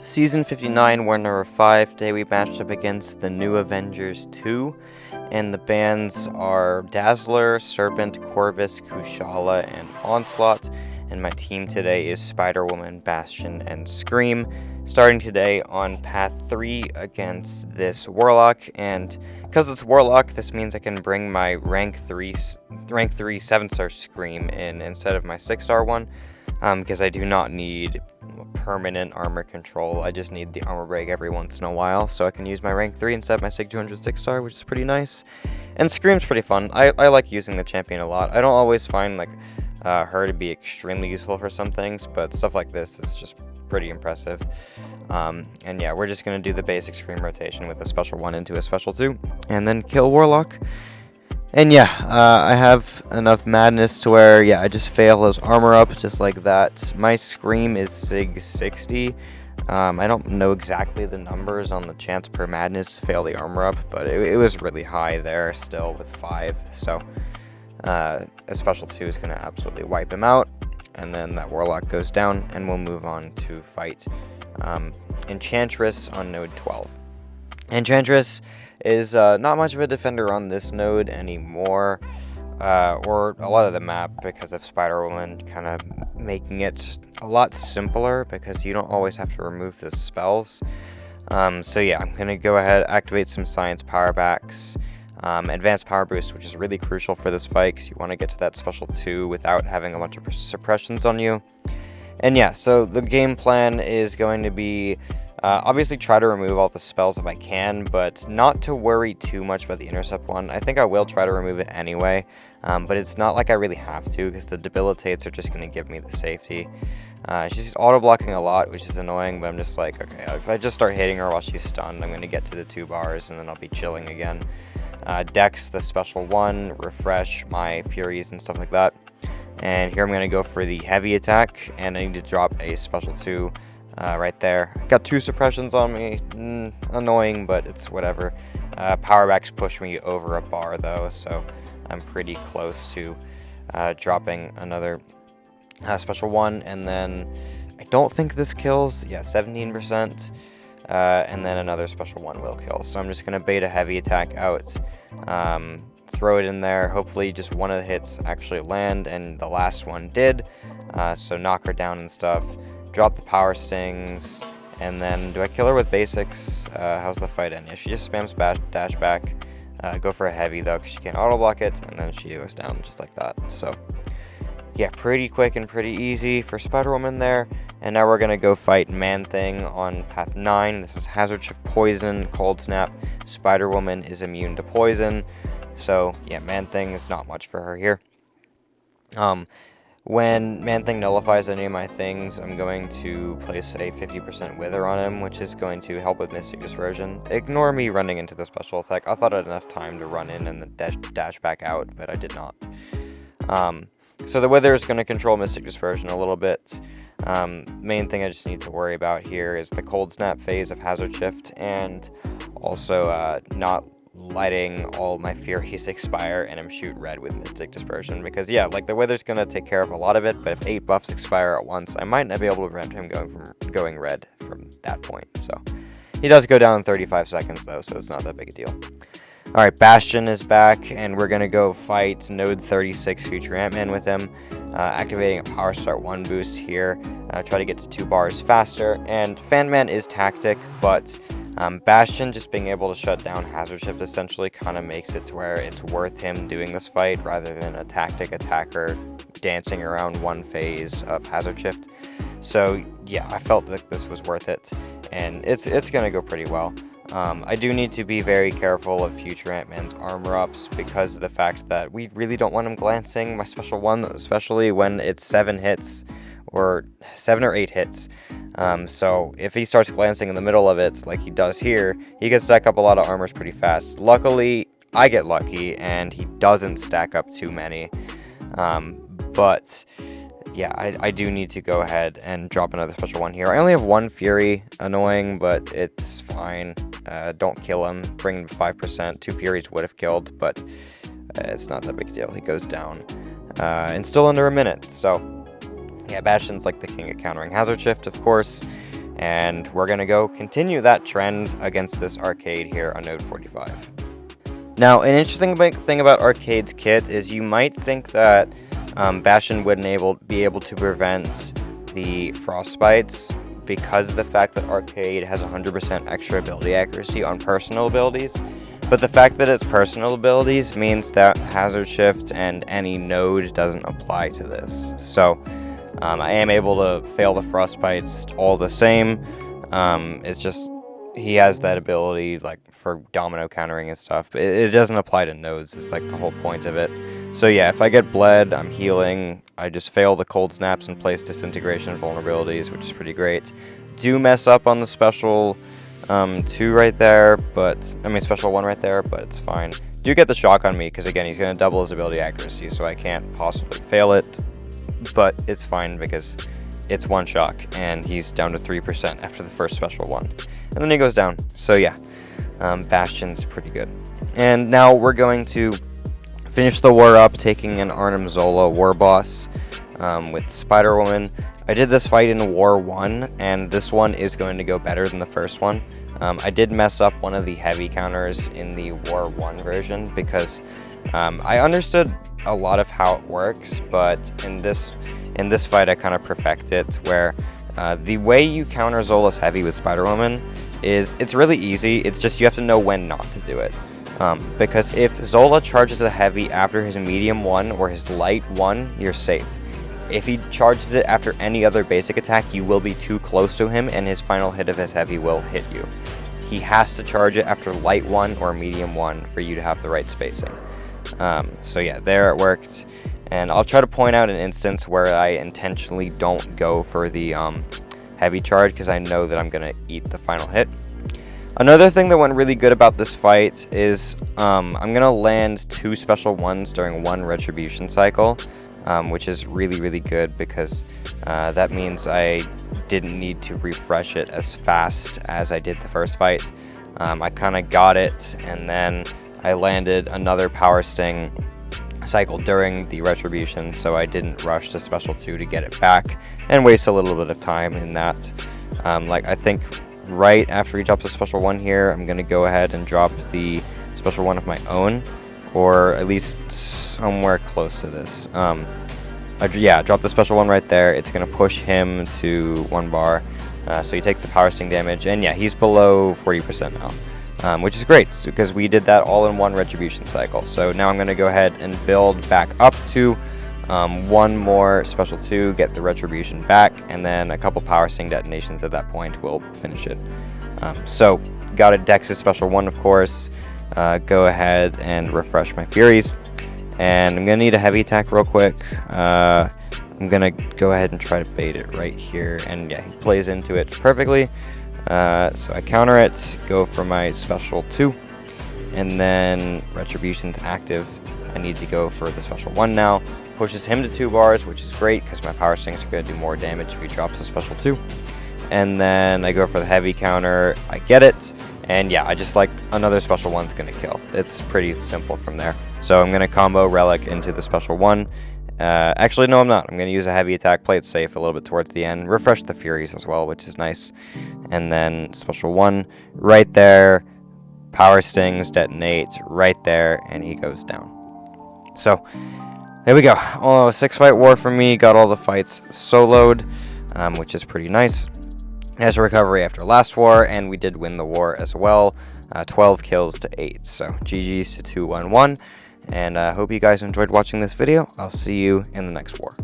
Season 59, War number 5. Today we matched up against the New Avengers 2, and the bands are Dazzler, Serpent, Corvus, Kushala, and Onslaught. And my team today is SpiderWoman, Bastion, and Scream. Starting today on path 3 against this Warlock, and because it's Warlock, this means I can bring my rank 3 7-star Scream in instead of my 6-star one, because I do not need permanent armor control. I just need the armor break every once in a while, so I can use my rank 3 instead of my SIG 200 6-star, which is pretty nice. And Scream's pretty fun. I like using the champion a lot. I don't always find her to be extremely useful for some things, but stuff like this is just pretty impressive. And yeah, we're just going to do the basic Scream rotation with a special 1 into a special 2, and then kill Warlock. And yeah, I have enough madness to where, yeah, I just fail his armor up just like that. My Scream is SIG 60. I don't know exactly the numbers on the chance per madness to fail the armor up, but it was really high there still with 5. So a special 2 is going to absolutely wipe him out. And then that Warlock goes down, and we'll move on to fight Enchantress on node 12. Enchantress is not much of a defender on this node anymore, or a lot of the map, because of SpiderWoman kind of making it a lot simpler, because you don't always have to remove the spells. So yeah, I'm going to go ahead, activate some Science Power Backs, Advanced Power Boost, which is really crucial for this fight, because you want to get to that special 2 without having a bunch of suppressions on you. And yeah, so the game plan is going to be obviously try to remove all the spells if I can, but not to worry too much about the intercept one. I think I will try to remove it anyway, but it's not like I really have to, because the debilitates are just going to give me the safety. She's auto-blocking a lot, which is annoying, but I'm just like, okay, if I just start hitting her while she's stunned, I'm going to get to the 2 bars, and then I'll be chilling again. Dex the special 1, refresh my Furies and stuff like that. And here I'm going to go for the heavy attack, and I need to drop a special 2 right there. Got 2 suppressions on me. Annoying, but it's whatever. Power backs push me over a bar, though, so I'm pretty close to dropping another special 1. And then I don't think this kills. Yeah, 17%. And then another special 1 will kill. So I'm just going to bait a heavy attack out. Throw it in there. Hopefully just one of the hits actually land, and the last one did. So knock her down and stuff. Drop the power stings, and then do I kill her with basics? How's the fight end? Yeah, she just spams dash back. Go for a heavy though, because she can't auto block it, and then she goes down just like that. So yeah, pretty quick and pretty easy for SpiderWoman there. And now we're gonna go fight ManThing on path 9. This is Hazard Shift Poison, Cold Snap. SpiderWoman is immune to poison. So yeah, ManThing is not much for her here. When ManThing nullifies any of my things, I'm going to place a 50% Wither on him, which is going to help with Mystic Dispersion. Ignore me running into the special attack. I thought I had enough time to run in and then dash back out, but I did not. So the Wither is going to control Mystic Dispersion a little bit. Main thing I just need to worry about here is the Cold Snap phase of Hazard Shift, and also not letting all my Furies expire and him shoot red with Mystic Dispersion, because yeah, like the Wither's gonna take care of a lot of it, but if 8 buffs expire at once, I might not be able to prevent him going red from that point. So he does go down in 35 seconds though, so it's not that big a deal. Alright, Bastion is back, and we're gonna go fight node 36 future AntMan with him, activating a Power Start 1 boost here, try to get to 2 bars faster. And Fanman is tactic, but Bastion just being able to shut down Hazard Shift essentially kind of makes it to where it's worth him doing this fight rather than a tactic attacker dancing around one phase of Hazard Shift. So yeah, I felt that this was worth it, and it's going to go pretty well. I do need to be very careful of future AntMan's armor ups, because of the fact that we really don't want him glancing my special 1, especially when it's 7 hits, or 7 or 8 hits. So if he starts glancing in the middle of it, like he does here, he can stack up a lot of armors pretty fast. Luckily, I get lucky, and he doesn't stack up too many. But yeah, I do need to go ahead and drop another special 1 here. I only have 1 Fury, annoying, but it's fine. Don't kill him, bring him to 5%. 2 Furies would have killed, but it's not that big a deal. He goes down, and still under a minute, so yeah, Bastion's like the king of countering Hazard Shift, of course. and we're going to go continue that trend against this arcade here on node 45. Now, an interesting thing about Arcade's kit is you might think that Bastion wouldn't be able to prevent the frostbites because of the fact that Arcade has 100% extra ability accuracy on personal abilities. But the fact that it's personal abilities means that Hazard Shift and any node doesn't apply to this. So I am able to fail the frostbites all the same. It's just he has that ability like for domino countering and stuff, but it doesn't apply to nodes. It's like the whole point of it. So yeah, if I get bled, I'm healing. I just fail the cold snaps and place disintegration vulnerabilities, which is pretty great. Do mess up on the special 2 right there, but I mean special 1 right there, but it's fine. Do get the shock on me because again he's going to double his ability accuracy, so I can't possibly fail it, but it's fine because it's 1 shock and he's down to 3% after the first special 1, and then he goes down. So yeah, Bastion's pretty good. And now we're going to finish the war up, taking an Arnim Zola war boss with SpiderWoman. I did this fight in War 1, and this one is going to go better than the first one. I did mess up one of the heavy counters in the War 1 version because I understood a lot of how it works, but in this fight I kind of perfect it, where the way you counter Zola's heavy with SpiderWoman is it's really easy. It's just you have to know when not to do it. Because if Zola charges a heavy after his medium 1 or his light 1, you're safe. If he charges it after any other basic attack, you will be too close to him and his final hit of his heavy will hit you. He has to charge it after light 1 or medium 1 for you to have the right spacing. So yeah, there it worked. And I'll try to point out an instance where I intentionally don't go for the heavy charge because I know that I'm going to eat the final hit. Another thing that went really good about this fight is I'm going to land 2 special 1s during 1 retribution cycle, which is really good because that means I didn't need to refresh it as fast as I did the first fight. I kind of got it, and then I landed another Power Sting cycle during the retribution, so I didn't rush to special 2 to get it back and waste a little bit of time in that. Like I think right after he drops a special 1 here, I'm going to go ahead and drop the special 1 of my own, or at least somewhere close to this. Yeah, drop the special 1 right there. It's going to push him to 1 bar, so he takes the Power Sting damage, and yeah, he's below 40% now, which is great because we did that all in 1 retribution cycle. So now I'm going to go ahead and build back up to 1 more special 2, get the retribution back, and then a couple Power Sting detonations at that point will finish it. So got a Dex's special 1, of course. Go ahead and refresh my Furies, and I'm gonna need a heavy attack real quick. I'm gonna go ahead and try to bait it right here, and yeah, he plays into it perfectly. So I counter it, go for my special 2, and then retribution's active. I need to go for the special 1 now. Pushes him to 2 bars, which is great because my Power Stings are going to do more damage if he drops a special 2. And then I go for the heavy counter. I get it. And yeah, I just like another special 1's going to kill. It's pretty simple from there. So I'm going to combo Relic into the special 1. Actually, no, I'm not. I'm going to use a heavy attack, play it safe a little bit towards the end. Refresh the Furies as well, which is nice. And then special 1 right there. Power Stings detonate right there, and he goes down. So there we go. Oh, 6-fight war for me. Got all the fights soloed, which is pretty nice. As a recovery after last war, and we did win the war as well. 12 kills to 8. So GG's to 2-1-1. And I hope you guys enjoyed watching this video. I'll see you in the next war.